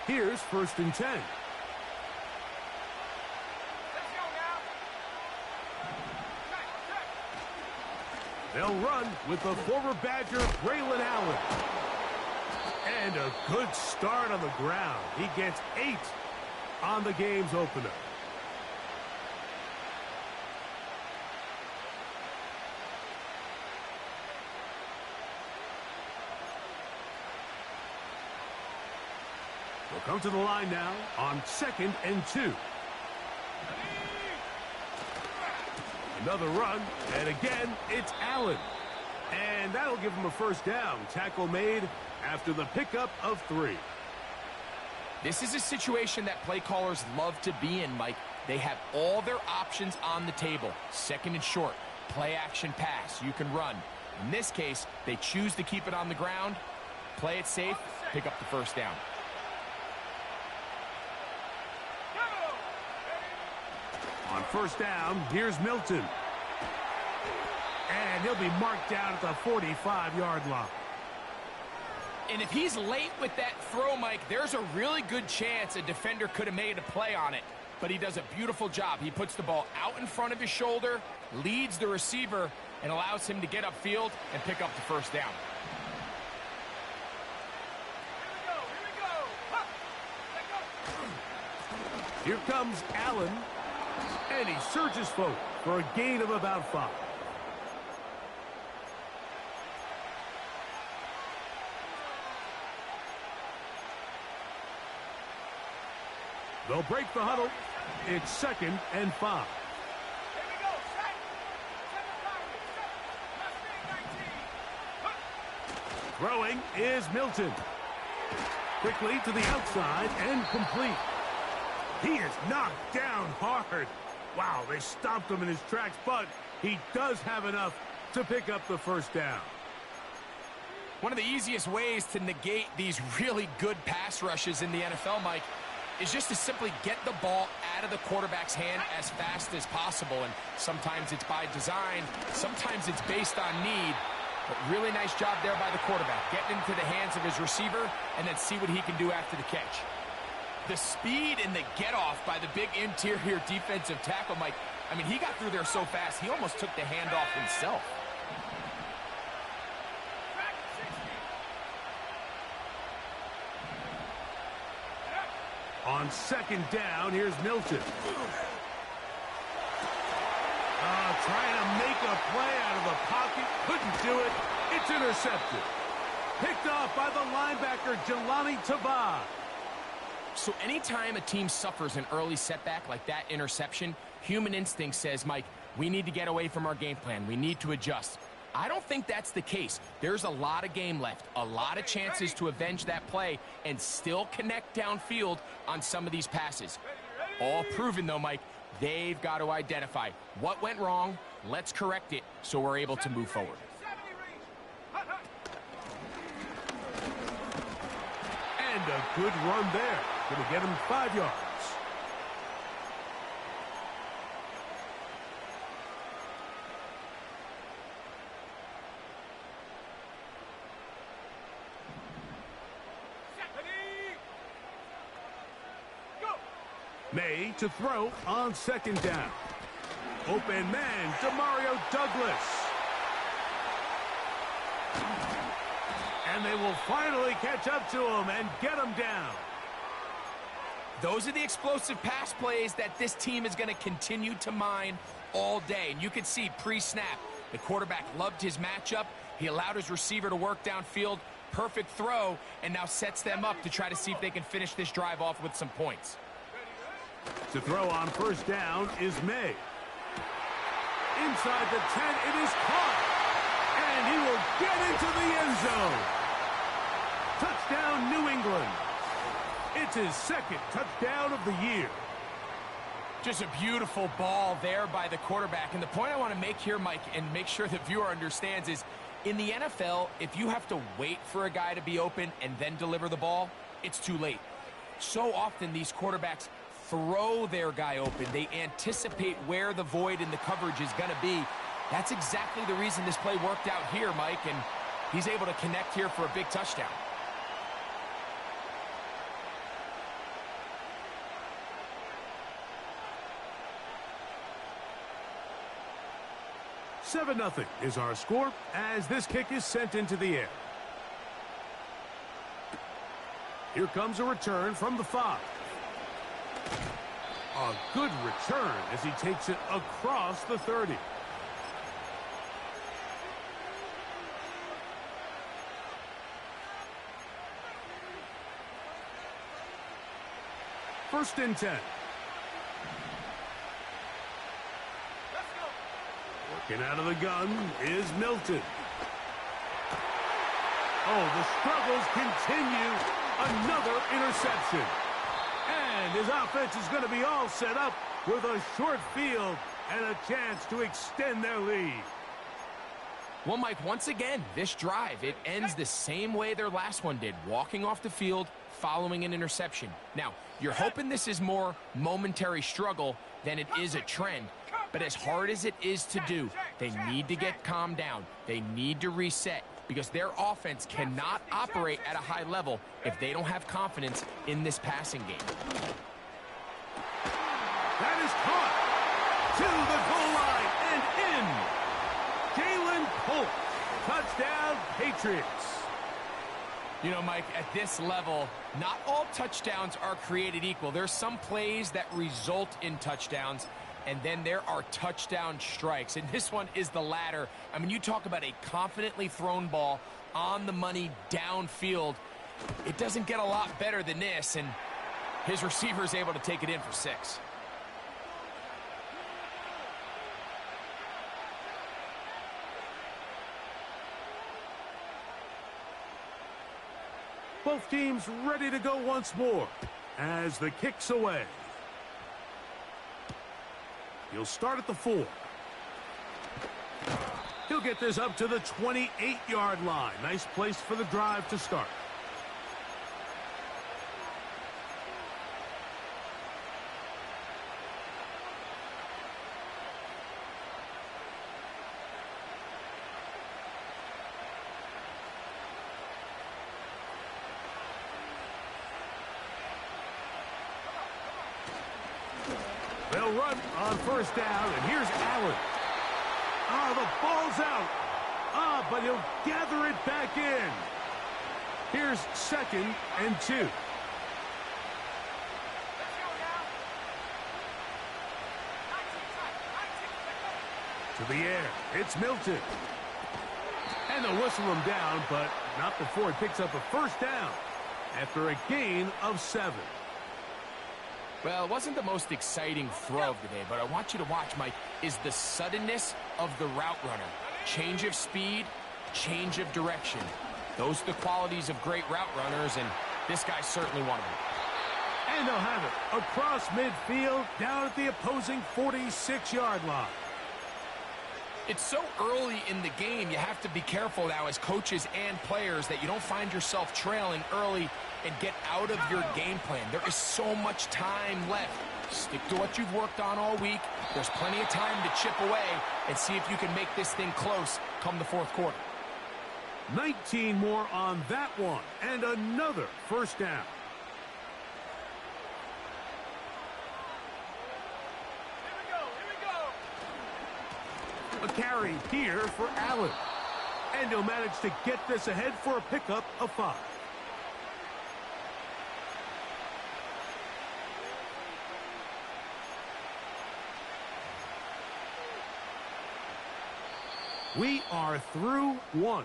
Here's 1st and 10. They'll run with the former Badger, Braylon Allen. And a good start on the ground. He gets 8 on the game's opener. They'll come to the line now on 2nd and 2. Another run, and again, it's Allen. And that'll give him a 1st down. Tackle made after the pickup of 3. This is a situation that play callers love to be in, Mike. They have all their options on the table. 2nd and short, play action pass, you can run. In this case, they choose to keep it on the ground, play it safe, pick up the 1st down. On 1st down, here's Milton. And he'll be marked down at the 45-yard line. And if he's late with that throw, Mike, there's a really good chance a defender could have made a play on it. But he does a beautiful job. He puts the ball out in front of his shoulder, leads the receiver, and allows him to get upfield and pick up the 1st down. Here comes Allen. And he surges forward for a gain of about 5. They'll break the huddle. It's 2nd and 5. Throwing is Milton. Quickly to the outside and complete. He is knocked down hard. Wow, they stopped him in his tracks, but he does have enough to pick up the 1st down. One of the easiest ways to negate these really good pass rushes in the NFL, Mike, is just to simply get the ball out of the quarterback's hand as fast as possible. And sometimes it's by design, sometimes it's based on need. But really nice job there by the quarterback, getting into the hands of his receiver and then see what he can do after the catch. The speed and the get-off by the big interior defensive tackle, Mike, I mean, he got through there so fast, he almost took the handoff himself. On 2nd down, here's Milton. Trying to make a play out of the pocket. Couldn't do it. It's intercepted. Picked off by the linebacker, Jelani Tavai. So anytime a team suffers an early setback like that interception, human instinct says, Mike, we need to get away from our game plan. We need to adjust. I don't think that's the case. There's a lot of game left, a lot of chances to avenge that play and still connect downfield on some of these passes. All proven, though, Mike, they've got to identify what went wrong, let's correct it so we're able to move forward. And a good run there. Going to get him 5 yards. May to throw on 2nd down. Open man, Demario Douglas. And they will finally catch up to him and get him down. Those are the explosive pass plays that this team is going to continue to mine all day. And you can see pre-snap, the quarterback loved his matchup. He allowed his receiver to work downfield. Perfect throw, and now sets them up to try to see if they can finish this drive off with some points. To throw on 1st down is May. Inside the 10, it is caught. And he will get into the end zone. Touchdown, New England. It's his 2nd touchdown of the year. Just a beautiful ball there by the quarterback. And the point I want to make here, Mike, and make sure the viewer understands is, in the NFL, if you have to wait for a guy to be open and then deliver the ball, it's too late. So often these quarterbacks throw their guy open. They anticipate where the void in the coverage is going to be. That's exactly the reason this play worked out here, Mike, and he's able to connect here for a big touchdown. 7-0 is our score as this kick is sent into the air. Here comes a return from the 5. A good return as he takes it across the 30. First and 10. Working out of the gun is Milton. Oh, the struggles continue. Another interception. And his offense is going to be all set up with a short field and a chance to extend their lead. Well, Mike, once again, this drive, it ends the same way their last one did, walking off the field following an interception. Now, you're hoping this is more momentary struggle than it is a trend, but as hard as it is to do, they need to get calmed down. They need to reset because their offense cannot operate at a high level if they don't have confidence in this passing game. That is caught to the goal line and in. Jalen Polk, touchdown Patriots. You know, Mike, at this level, not all touchdowns are created equal. There's some plays that result in touchdowns, and then there are touchdown strikes. And this one is the latter. I mean, you talk about a confidently thrown ball on the money downfield. It doesn't get a lot better than this, and his receiver is able to take it in for 6. Both teams ready to go once more as the kick's away. He'll start at the 4. He'll get this up to the 28-yard line. Nice place for the drive to start. They'll run on first down, and here's Allen. Oh, the ball's out. But he'll gather it back in. Here's 2nd and 2. To the air, it's Milton. And they'll whistle him down, but not before he picks up a first down after a gain of 7. Well, it wasn't the most exciting throw of the day, but I want you to watch, Mike, is the suddenness of the route runner. Change of speed, change of direction. Those are the qualities of great route runners, and this guy's certainly one of them. And they'll have it across midfield, down at the opposing 46-yard line. It's so early in the game, you have to be careful now as coaches and players that you don't find yourself trailing early and get out of your game plan. There is so much time left. Stick to what you've worked on all week. There's plenty of time to chip away and see if you can make this thing close come the fourth quarter. 19 more on that one, and another first down. A carry here for Allen. And he'll manage to get this ahead for a pickup of 5. We are through 1.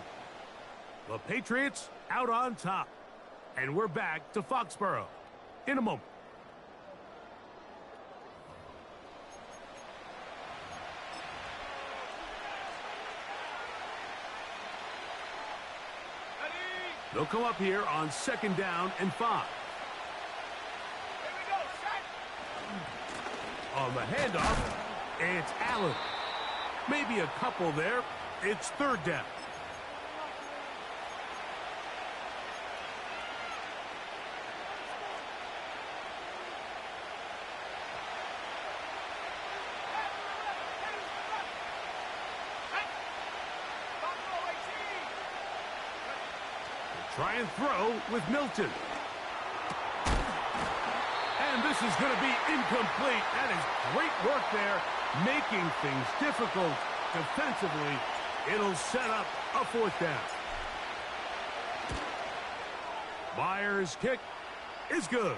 The Patriots out on top. And we're back to Foxborough in a moment. They'll come up here on 2nd down and 5. On the handoff, it's Allen. Maybe a couple there. It's 3rd down. Try and throw with Milton. And this is going to be incomplete. That is great work there, making things difficult defensively. It'll set up a fourth down. Myers' kick is good.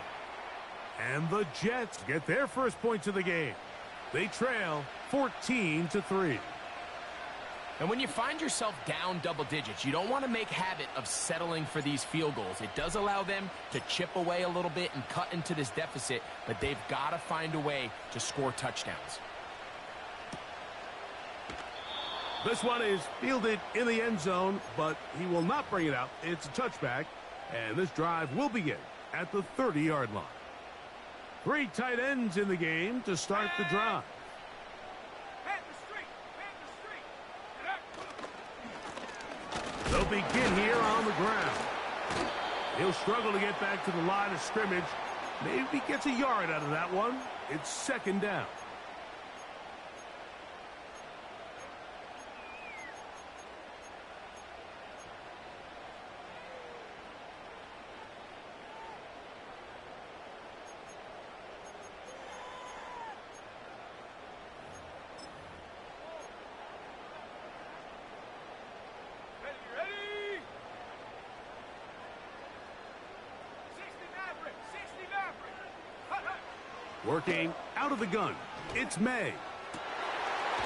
And the Jets get their first points of the game. They trail 14-3. And when you find yourself down double digits, you don't want to make habit of settling for these field goals. It does allow them to chip away a little bit and cut into this deficit, but they've got to find a way to score touchdowns. This one is fielded in the end zone, but he will not bring it out. It's a touchback, and this drive will begin at the 30-yard line. 3 tight ends in the game to start the drive. They'll begin here on the ground. He'll struggle to get back to the line of scrimmage. Maybe gets a yard out of that one. It's second down. Working out of the gun, it's May.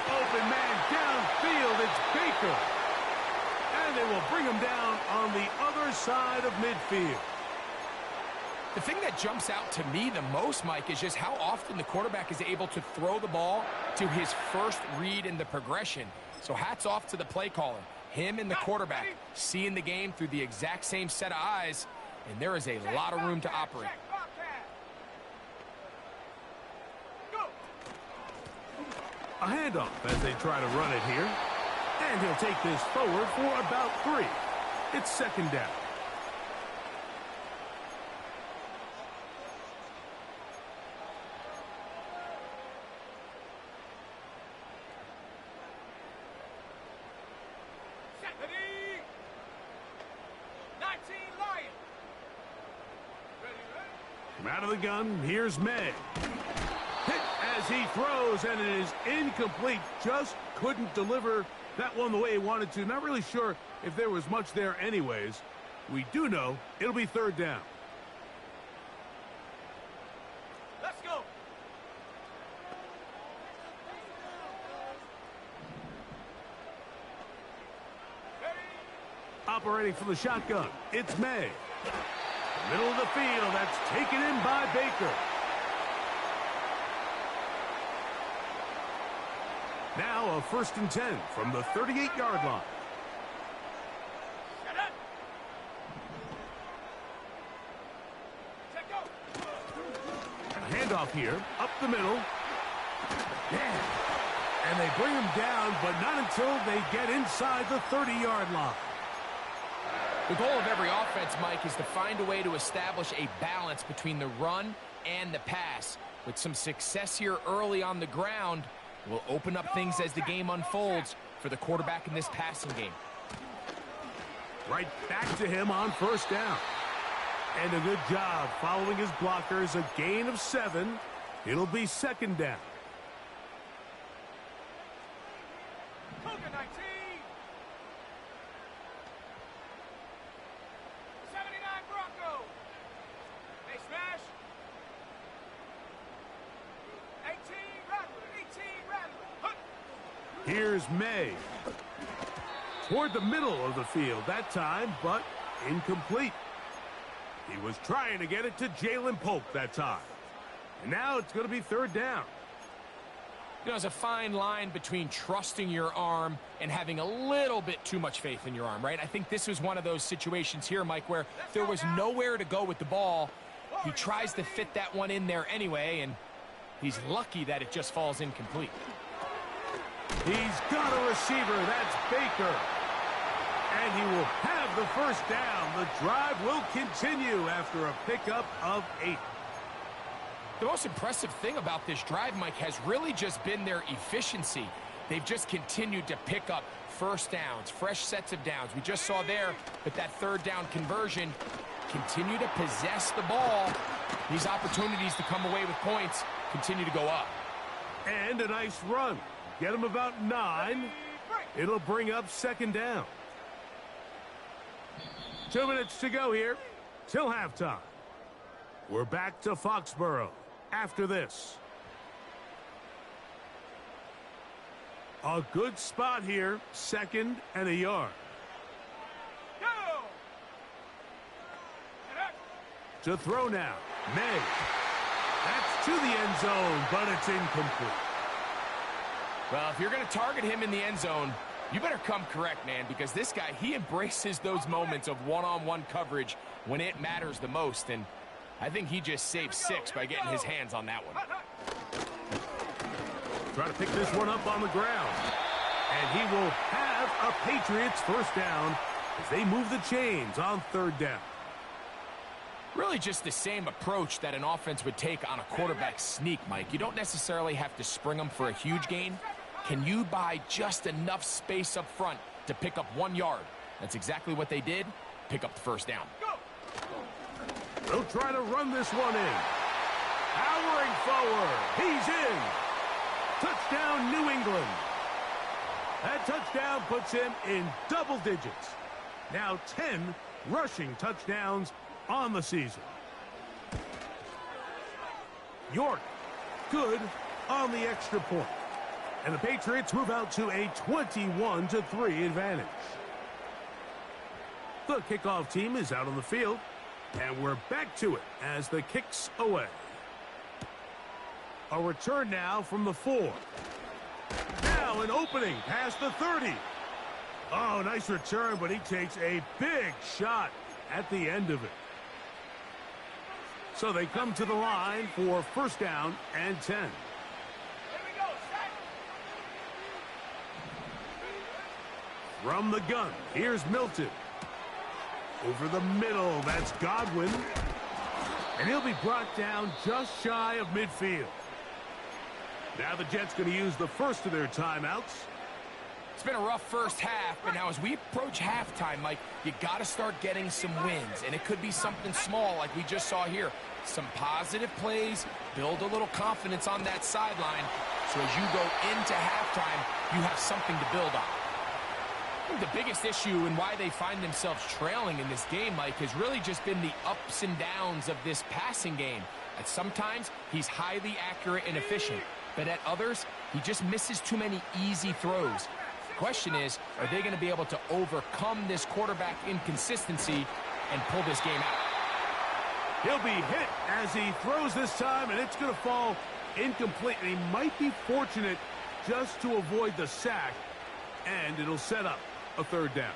Open man downfield, it's Baker. And they will bring him down on the other side of midfield. The thing that jumps out to me the most, Mike, is just how often the quarterback is able to throw the ball to his first read in the progression. So hats off to the play caller. Him and the quarterback seeing the game through the exact same set of eyes, and there is a lot of room to operate. A handoff as they try to run it here. And he'll take this forward for about 3. It's second down. From out of the gun, here's May. Hit as he throws, and it is incomplete. Just couldn't deliver that one the way he wanted to. Not really sure if there was much there anyways. We do know it'll be third down. Let's go. Operating from the shotgun, it's May. Middle of the field, that's taken in by Baker. Now a 1st and 10 from the 38-yard line. A handoff here, up the middle. Yeah. And they bring him down, but not until they get inside the 30-yard line. The goal of every offense, Mike, is to find a way to establish a balance between the run and the pass. With some success here early on the ground, will open up things as the game unfolds for the quarterback in this passing game. Right back to him on first down. And a good job following his blockers. A gain of 7. It'll be second down. Here's May. Toward the middle of the field that time, but incomplete. He was trying to get it to Jalen Polk that time. And now it's going to be third down. You know, there's a fine line between trusting your arm and having a little bit too much faith in your arm, right? I think this was one of those situations here, Mike, where there was nowhere to go with the ball. He tries to fit that one in there anyway, and he's lucky that it just falls incomplete. He's got a receiver. That's Baker. And he will have the first down. The drive will continue after a pickup of 8. The most impressive thing about this drive, Mike, has really just been their efficiency. They've just continued to pick up first downs, fresh sets of downs. We just saw there with that third down conversion, continue to possess the ball. These opportunities to come away with points continue to go up. And a nice run. Get him about 9. It'll bring up second down. 2 minutes to go here till halftime. We're back to Foxborough after this. A good spot here, 2nd and a yard. Go! To throw now, May. That's to the end zone, but it's incomplete. Well, if you're going to target him in the end zone, you better come correct, man, because this guy, he embraces those moments of one-on-one coverage when it matters the most, and I think he just saved 6 by getting his hands on that one. Try to pick this one up on the ground. And he will have a Patriots first down as they move the chains on 3rd down. Really just the same approach that an offense would take on a quarterback sneak, Mike. You don't necessarily have to spring them for a huge gain. Can you buy just enough space up front to pick up 1 yard? That's exactly what they did. Pick up the first down. They'll try to run this one in. Powering forward. He's in. Touchdown, New England. That touchdown puts him in double digits. Now 10 rushing touchdowns on the season. York, good on the extra point. And the Patriots move out to a 21-3 advantage. The kickoff team is out on the field. And we're back to it as the kick's away. A return now from the 4. Now an opening past the 30. Oh, nice return, but he takes a big shot at the end of it. So they come to the line for first down and 10. From the gun, here's Milton. Over the middle, that's Godwin. And he'll be brought down just shy of midfield. Now the Jets going to use the first of their timeouts. It's been a rough first half, but now as we approach halftime, Mike, you got to start getting some wins. And it could be something small like we just saw here. Some positive plays, build a little confidence on that sideline. So as you go into halftime, you have something to build on. I think the biggest issue and why they find themselves trailing in this game, Mike, has really just been the ups and downs of this passing game. At sometimes, he's highly accurate and efficient, but at others, he just misses too many easy throws. The question is, are they going to be able to overcome this quarterback inconsistency and pull this game out? He'll be hit as he throws this time, and it's going to fall incomplete. And he might be fortunate just to avoid the sack, and it'll set up a third down.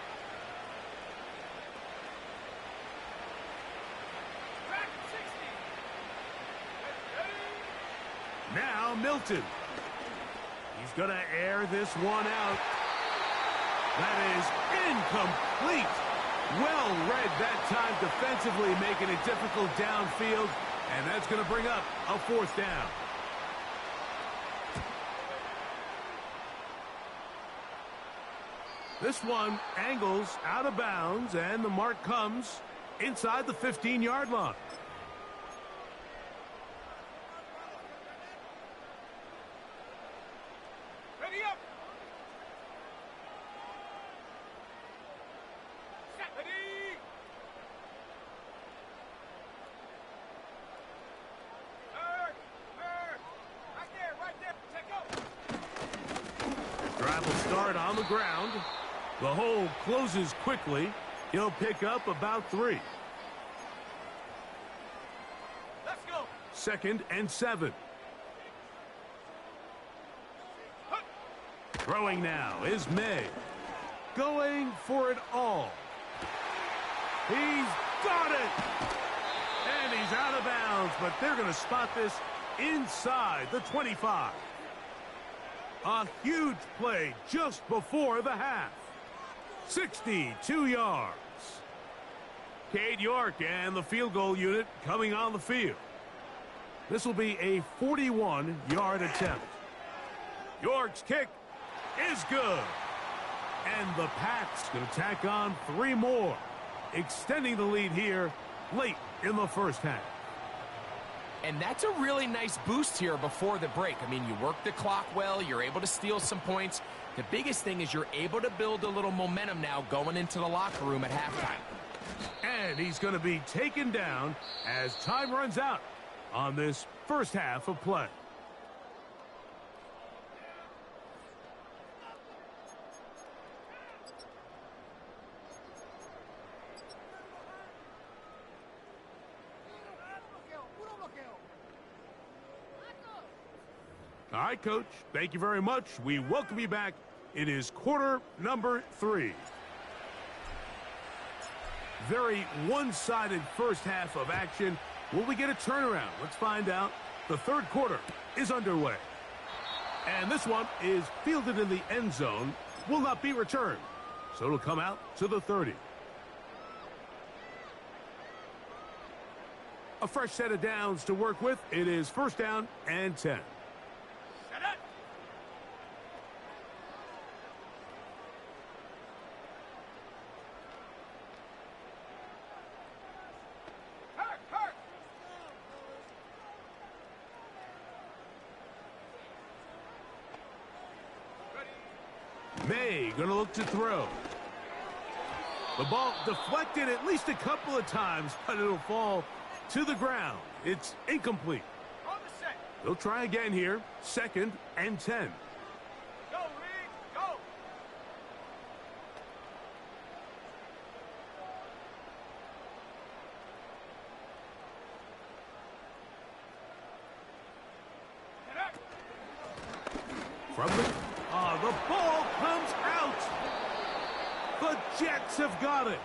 Now Milton. He's going to air this one out. That is incomplete. Well read that time defensively, making it difficult downfield. And that's going to bring up a fourth down. This one angles out of bounds, and the mark comes inside the 15-yard line. Ready up. Set. Ready. Right there. Take go. Drive will start on the ground. The hole closes quickly. He'll pick up about 3. Let's go. 2nd and 7. Throwing now is May. Going for it all. He's got it. And he's out of bounds, but they're going to spot this inside the 25. A huge play just before the half. 62 yards. Cade York and the field goal unit coming on the field. This will be a 41-yard attempt. York's kick is good. And the Pats going to tack on 3 more, extending the lead here late in the first half. And that's a really nice boost here before the break. I mean, you work the clock well, you're able to steal some points. The biggest thing is you're able to build a little momentum now going into the locker room at halftime. And he's going to be taken down as time runs out on this first half of play. All right, Coach, thank you very much. We welcome you back. It is quarter number 3. Very one-sided first half of action. Will we get a turnaround? Let's find out. The third quarter is underway. And this one is fielded in the end zone. Will not be returned. So it'll come out to the 30. A fresh set of downs to work with. It is first down and 10. May going to look to throw. The ball deflected at least a couple of times, but it'll fall to the ground. It's incomplete. They'll try again here. Second and 10. Go, Reed, go. From the ball comes out. The Jets have got it.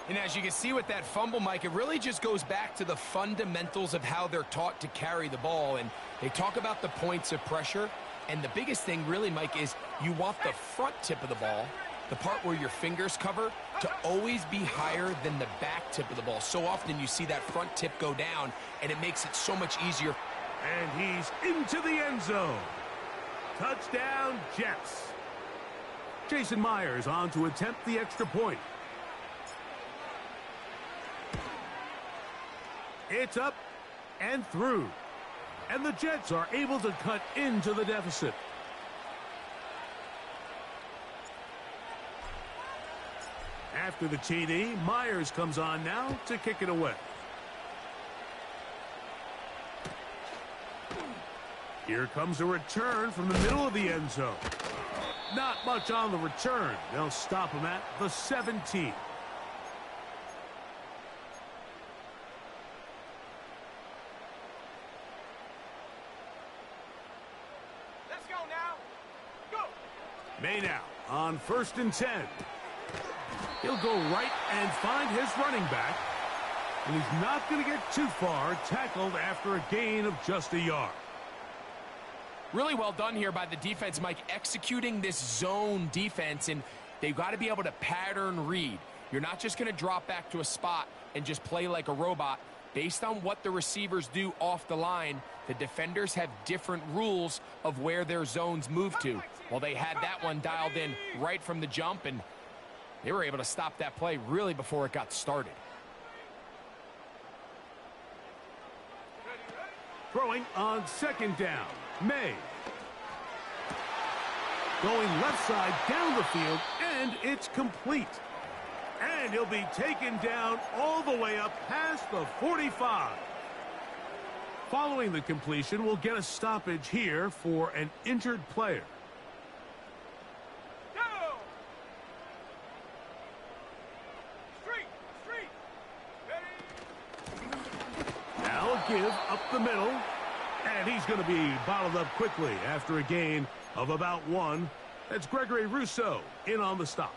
And as you can see with that fumble, Mike, it really just goes back to the fundamentals of how they're taught to carry the ball. And they talk about the points of pressure. And the biggest thing really, Mike, is you want the front tip of the ball, the part where your fingers cover, to always be higher than the back tip of the ball. So often you see that front tip go down, and it makes it so much easier. And he's into the end zone. Touchdown, Jets. Jason Myers on to attempt the extra point. It's up and through. And the Jets are able to cut into the deficit. After the TD, Myers comes on now to kick it away. Here comes a return from the middle of the end zone. Not much on the return. They'll stop him at the 17. Let's go now. Go. May now on first and 10. He'll go right and find his running back. And he's not going to get too far, tackled after a gain of just a yard. Really well done here by the defense, Mike, executing this zone defense, and they've got to be able to pattern read. You're not just going to drop back to a spot and just play like a robot. Based on what the receivers do off the line, the defenders have different rules of where their zones move to. Well, they had that one dialed in right from the jump, and they were able to stop that play really before it got started. Throwing on second down. May. Going left side down the field, and it's complete. And he'll be taken down all the way up past the 45. Following the completion, we'll get a stoppage here for an injured player. Go. Street. Ready. Now a give up the middle. And he's going to be bottled up quickly after a gain of about 1. That's Gregory Rousseau in on the stop.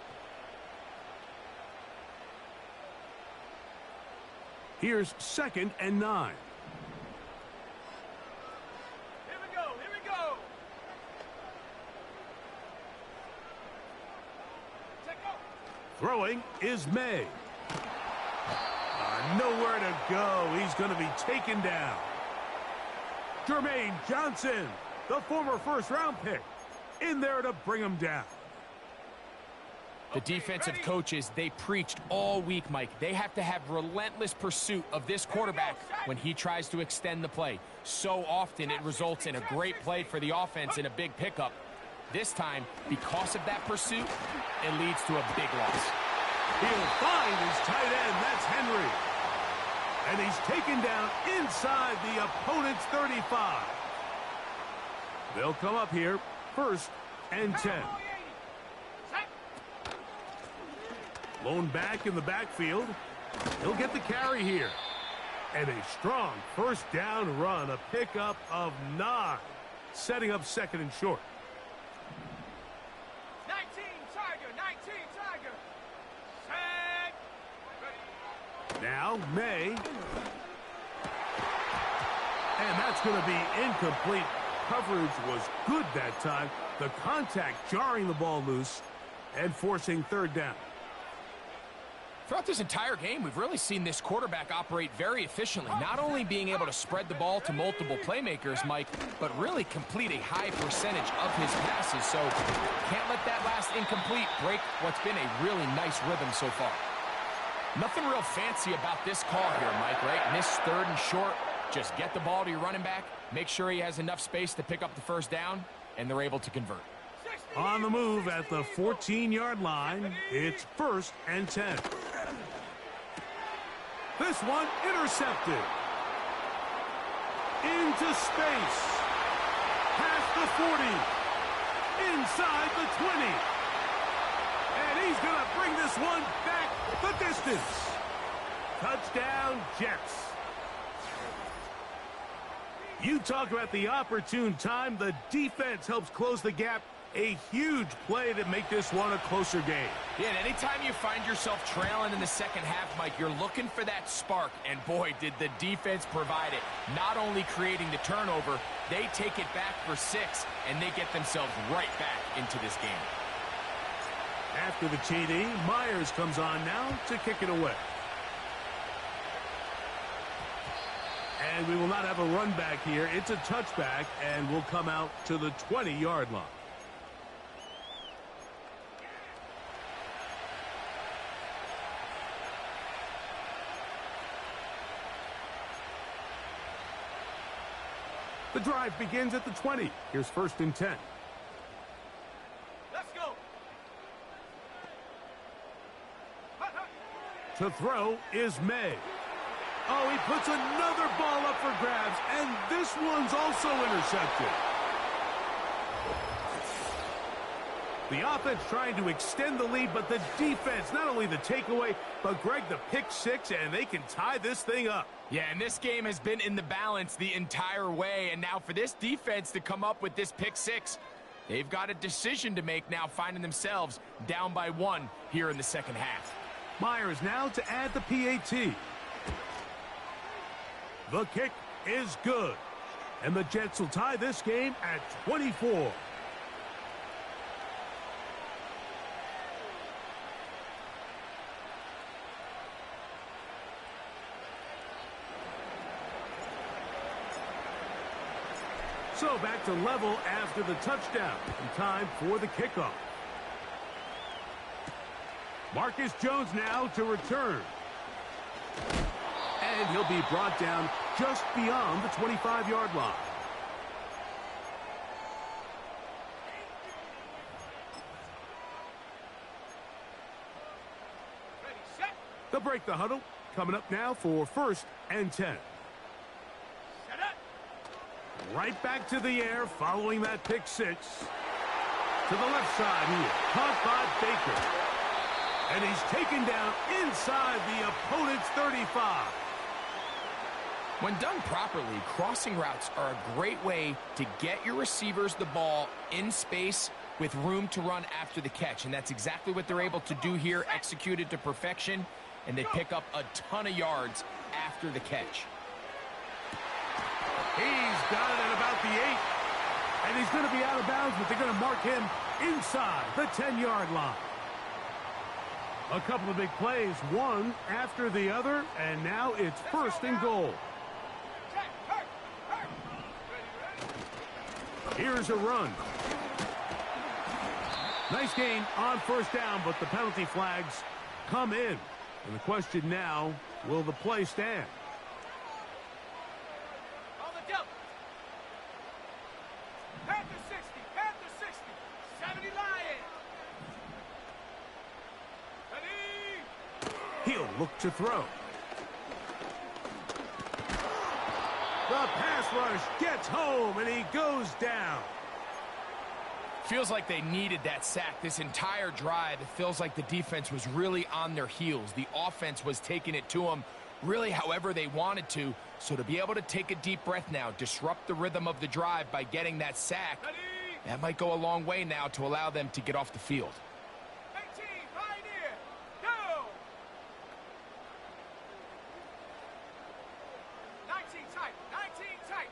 Here's second and 9. Here we go. Take off. Throwing is May. Nowhere to go. He's going to be taken down. Jermaine Johnson, the former first-round pick, in there to bring him down. The defensive coaches, they preached all week, Mike. They have to have relentless pursuit of this quarterback when he tries to extend the play. So often it results in a great play for the offense and a big pickup. This time, because of that pursuit, it leads to a big loss. He'll find his tight end. That's Henry. And he's taken down inside the opponent's 35. They'll come up here, 1st and 10. Lone back in the backfield. He'll get the carry here. And a strong 1st down run, a pickup of 9, setting up 2nd and short. 19 Tiger, 19 Tiger. Set. Now, May. And that's going to be incomplete. Coverage was good that time. The contact jarring the ball loose and forcing 3rd down. Throughout this entire game, we've really seen this quarterback operate very efficiently, not only being able to spread the ball to multiple playmakers, Mike, but really complete a high percentage of his passes. So can't let that last incomplete break what's been a really nice rhythm so far. Nothing real fancy about this call here, Mike, right? Miss 3rd and short. Just get the ball to your running back, make sure he has enough space to pick up the 1st down, and they're able to convert. On the move at the 14-yard line, it's 1st and 10. This one intercepted. Into space. Past the 40. Inside the 20. And he's going to bring this one back the distance. Touchdown, Jets. You talk about the opportune time. The defense helps close the gap. A huge play to make this one a closer game. Yeah, and anytime you find yourself trailing in the 2nd half, Mike, you're looking for that spark. And boy, did the defense provide it. Not only creating the turnover, they take it back for 6, and they get themselves right back into this game. After the TD, Myers comes on now to kick it away. And we will not have a run back here. It's a touchback, and will come out to the 20-yard line. The drive begins at the 20. Here's 1st and 10. Let's go. To throw is May. Oh, he puts another ball up for grabs, and this one's also intercepted. The offense trying to extend the lead, but the defense, not only the takeaway, but Greg, the pick 6, and they can tie this thing up. Yeah, and this game has been in the balance the entire way, and now for this defense to come up with this pick 6, they've got a decision to make now, finding themselves down by 1 here in the 2nd half. Myers now to add the PAT. The kick is good, and the Jets will tie this game at 24. So back to level after the touchdown. And time for the kickoff. Marcus Jones now to return. And he'll be brought down just beyond the 25-yard line. Ready, set. They'll break the huddle. Coming up now for 1st and 10. Set up. Right back to the air following that pick 6. To the left side here. Caught by Baker. And he's taken down inside the opponent's 35. When done properly, crossing routes are a great way to get your receivers the ball in space with room to run after the catch. And that's exactly what they're able to do here, executed to perfection. And they pick up a ton of yards after the catch. He's got it at about the 8. And he's going to be out of bounds, but they're going to mark him inside the 10-yard line. A couple of big plays, one after the other, and now it's 1st and goal. Here's a run. Nice gain on first down, but the penalty flags come in. And the question now, will the play stand? On the double. Panther 60, Panther 60. 70 Lions. Ready? He'll look to throw. The pass rush gets home, and he goes down. Feels like they needed that sack this entire drive. It feels like the defense was really on their heels. The offense was taking it to them really however they wanted to. So to be able to take a deep breath now, disrupt the rhythm of the drive by getting that sack, Ready? that might go a long way now to allow them to get off the field. 18, Pioneer. Go. 19 tight, 19 tight.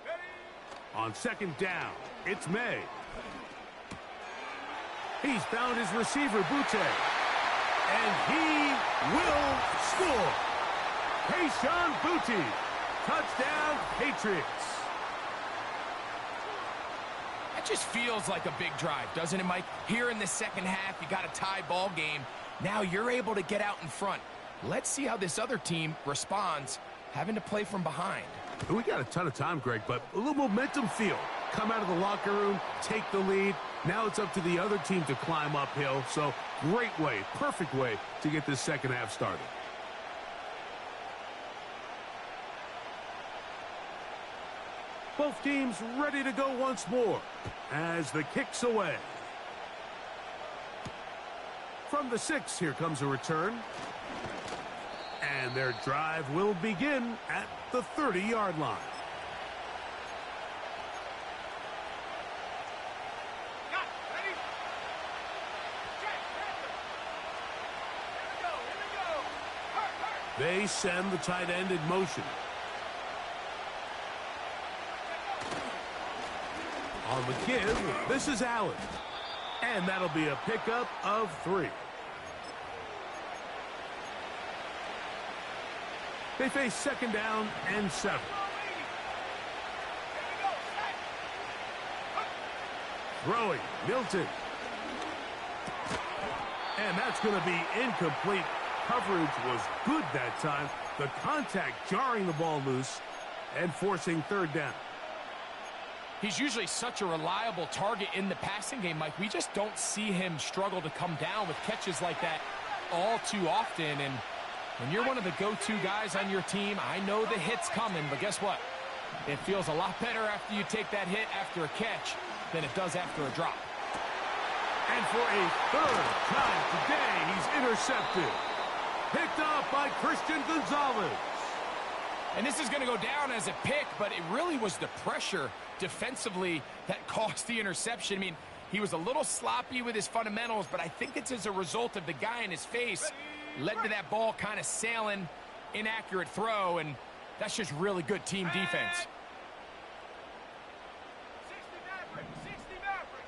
Ready? On second down, it's May. He's found his receiver, Butte. And he will score. Keyshawn Butte. Touchdown, Patriots. That just feels like a big drive, doesn't it, Mike? Here in the second half, you got a tie ball game. Now you're able to get out in front. Let's see how this other team responds, having to play from behind. We got a ton of time, Greg, but a little momentum feel. Come out of the locker room, take the lead. Now it's up to the other team to climb uphill. So great way, perfect way to get this second half started. Both teams ready to go once more as the kick's away. From the 6, here comes a return. And their drive will begin at the 30-yard line. Got it. Ready? Check. Panther. Here we go. Hurt. They send the tight end in motion. On the give, this is Allen. And that'll be a pickup of 3. They face second down and 7. Throwing, Milton. And that's going to be incomplete. Coverage was good that time. The contact jarring the ball loose and forcing third down. He's usually such a reliable target in the passing game, Mike. We just don't see him struggle to come down with catches like that all too often. And when you're one of the go-to guys on your team, I know the hit's coming, but guess what? It feels a lot better after you take that hit after a catch than it does after a drop. And for a third time today, he's intercepted. Picked up by Christian Gonzalez. And this is going to go down as a pick, but it really was the pressure defensively that caused the interception. I mean, he was a little sloppy with his fundamentals, but I think it's as a result of the guy in his face led to that ball kind of sailing, inaccurate throw, and that's just really good team defense. 60 Maverick.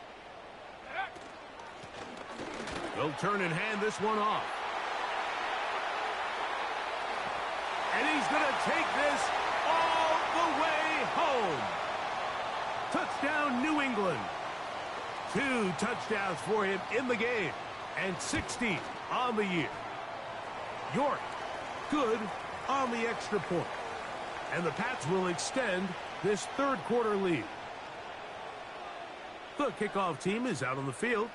They'll turn and hand this one off. And he's going to take this all the way home. Touchdown, New England. 2 touchdowns for him in the game, and 60 on the year. York, good on the extra point. And the Pats will extend this third quarter lead. The kickoff team is out on the field,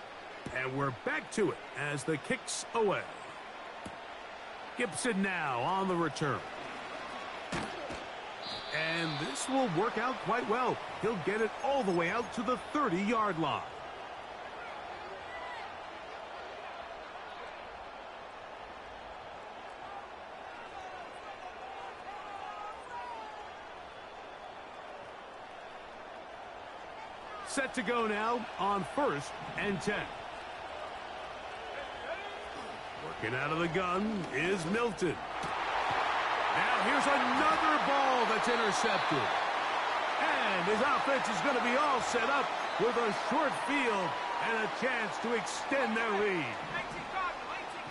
and we're back to it as the kick's away. Gibson now on the return. And this will work out quite well. He'll get it all the way out to the 30-yard line. Set to go now on 1st and 10. Working out of the gun is Milton. Now here's another ball that's intercepted. And his offense is going to be all set up with a short field and a chance to extend their lead.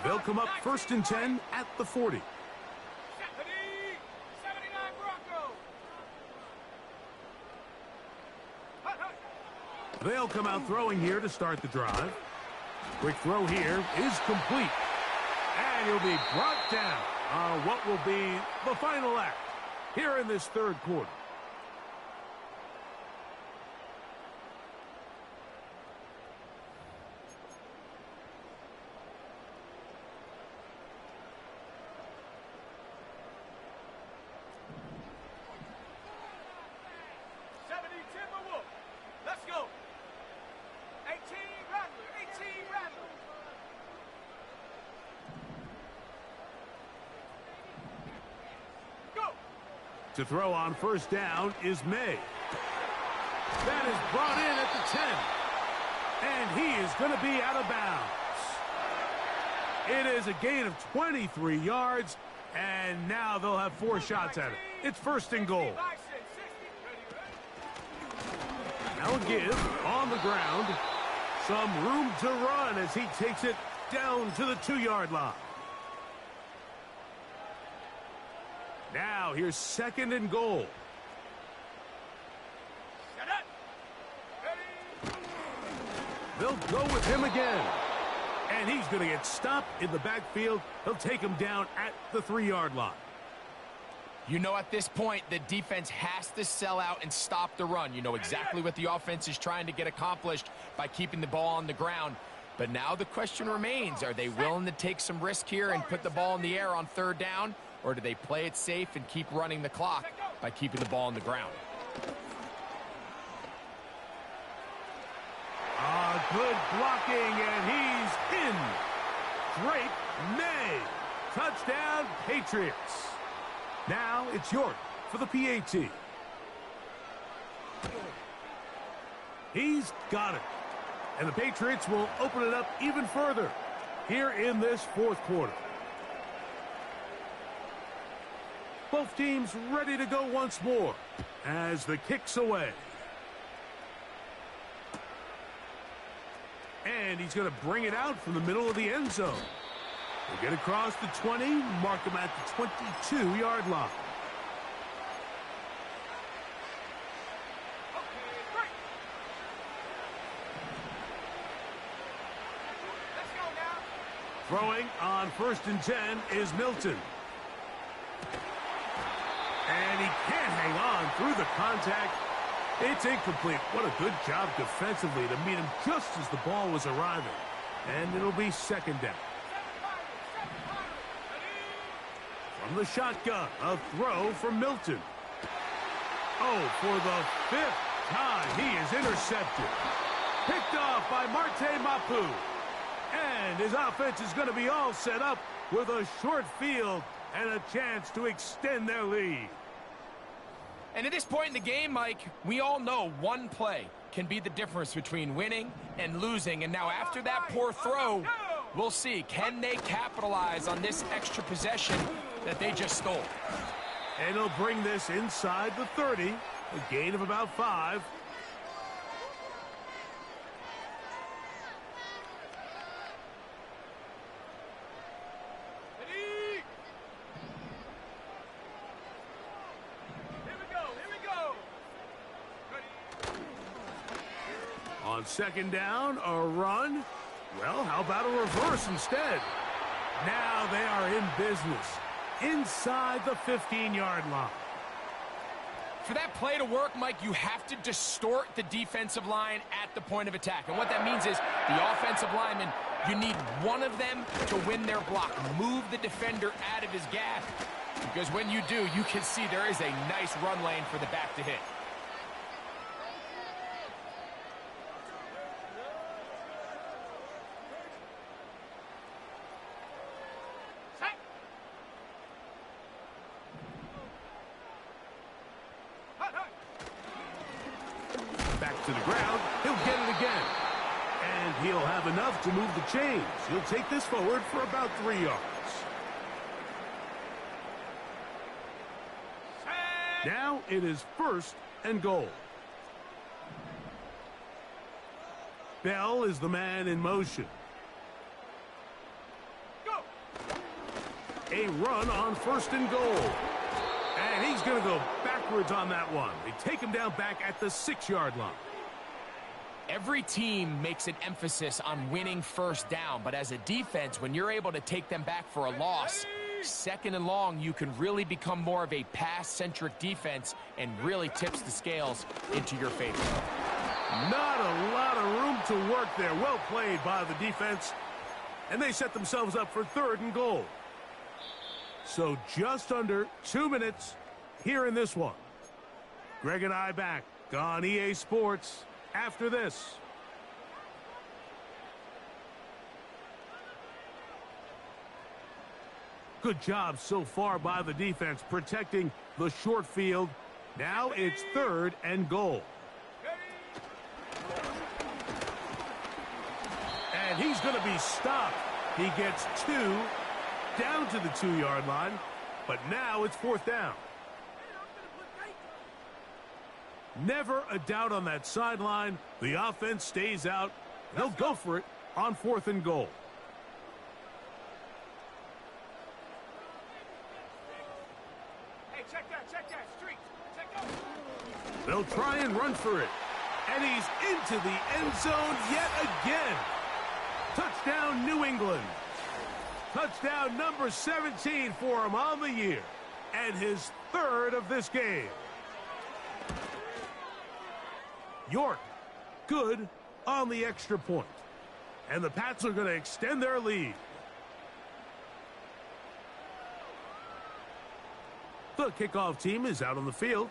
They'll come up 1st and 10 at the 40. 79 Broncos. They'll come out throwing here to start the drive. Quick throw here is complete. And he'll be brought down on what will be the final act here in this third quarter. To throw on first down is May. That is brought in at the 10. And he is going to be out of bounds. It is a gain of 23 yards, and now they'll have 4 shots at it. It's first and goal. Now a give on the ground. Some room to run as he takes it down to the 2-yard line. Now, here's second and goal. They'll go with him again. And he's going to get stopped in the backfield. He'll take him down at the 3-yard line. You know, at this point, the defense has to sell out and stop the run. You know exactly what the offense is trying to get accomplished by keeping the ball on the ground. But now the question remains, are they willing to take some risk here and put the ball in the air on third down? Or do they play it safe and keep running the clock by keeping the ball on the ground? Good blocking, and he's in. Drake May. Touchdown, Patriots. Now it's York for the PAT. He's got it. And the Patriots will open it up even further here in this fourth quarter. Both teams ready to go once more as the kick's away. And he's going to bring it out from the middle of the end zone. He'll get across the 20, mark him at the 22-yard line. Throwing on first and 10 is Milton. And he can't hang on through the contact. It's incomplete. What a good job defensively to meet him just as the ball was arriving. And it'll be second down. From the shotgun, a throw from Milton. Oh, for the 5th time, he is intercepted. Picked off by Marte Mapu. And his offense is going to be all set up with a short field and a chance to extend their lead. And at this point in the game, Mike, we all know one play can be the difference between winning and losing. And now after that poor throw, we'll see, can they capitalize on this extra possession that they just stole? And he'll bring this inside the 30, a gain of about 5. On second down, a run. Well, how about a reverse instead? Now they are in business inside the 15-yard line. For that play to work, Mike, you have to distort the defensive line at the point of attack. And what that means is the offensive lineman, you need one of them to win their block. Move the defender out of his gap. Because when you do, you can see there is a nice run lane for the back to hit. Back to the ground. He'll get it again. And he'll have enough to move the chains. He'll take this forward for about 3 yards. Now it is first and goal. Bell is the man in motion. A run on first and goal. And he's going to go backwards on that one. They take him down back at the 6-yard line. Every team makes an emphasis on winning first down, but as a defense, when you're able to take them back for a loss, second and long, you can really become more of a pass-centric defense and really tips the scales into your favor. Not a lot of room to work there. Well played by the defense. And they set themselves up for 3rd and goal. So just under 2 minutes here in this one. Greg and I back on EA Sports after this. Good job so far by the defense protecting the short field. Now it's 3rd and goal. And he's going to be stopped. He gets 2 down to the 2-yard line, but now it's 4th down. Never a doubt on that sideline. The offense stays out. They'll go for it on 4th and goal. Hey, check that, street. Check that. They'll try and run for it. And he's into the end zone yet again. Touchdown, New England. Touchdown number 17 for him on the year. And his 3rd of this game. York, good on the extra point. And the Pats are going to extend their lead. The kickoff team is out on the field.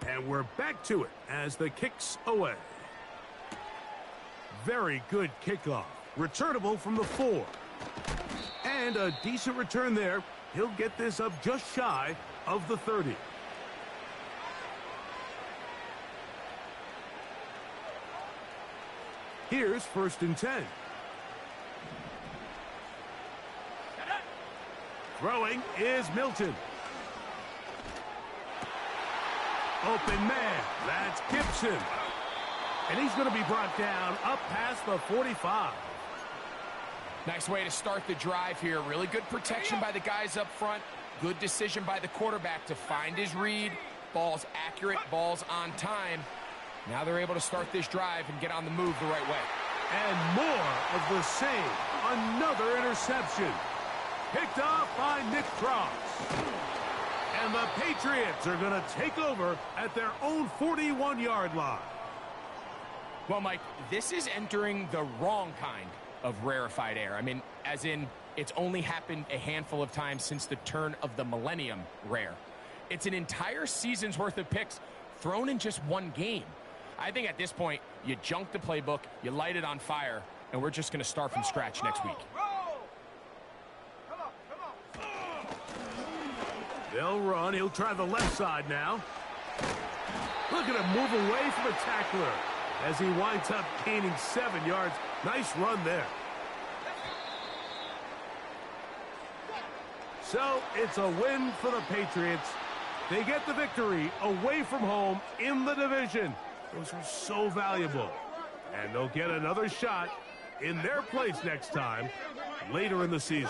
And we're back to it as the kick's away. Very good kickoff. Returnable from the 4. And a decent return there. He'll get this up just shy of the 30. Here's 1st and 10. Throwing is Milton. Open man. That's Gibson. And he's going to be brought down up past the 45. Nice way to start the drive here. Really good protection by the guys up front. Good decision by the quarterback to find his read. Ball's accurate, ball's on time. Now they're able to start this drive and get on the move the right way. And more of the same. Another interception. Picked off by Nick Cross. And the Patriots are going to take over at their own 41-yard line. Well, Mike, this is entering the wrong kind of rarefied air. I mean, as in, it's only happened a handful of times since the turn of the millennium rare. It's an entire season's worth of picks thrown in just one game. I think at this point, you junk the playbook, you light it on fire, and we're just going to start from scratch next week. They'll run. He'll try the left side now. Look at him move away from a tackler as he winds up gaining 7 yards. Nice run there. So it's a win for the Patriots. They get the victory away from home in the division. Those are so valuable. And they'll get another shot in their place next time later in the season.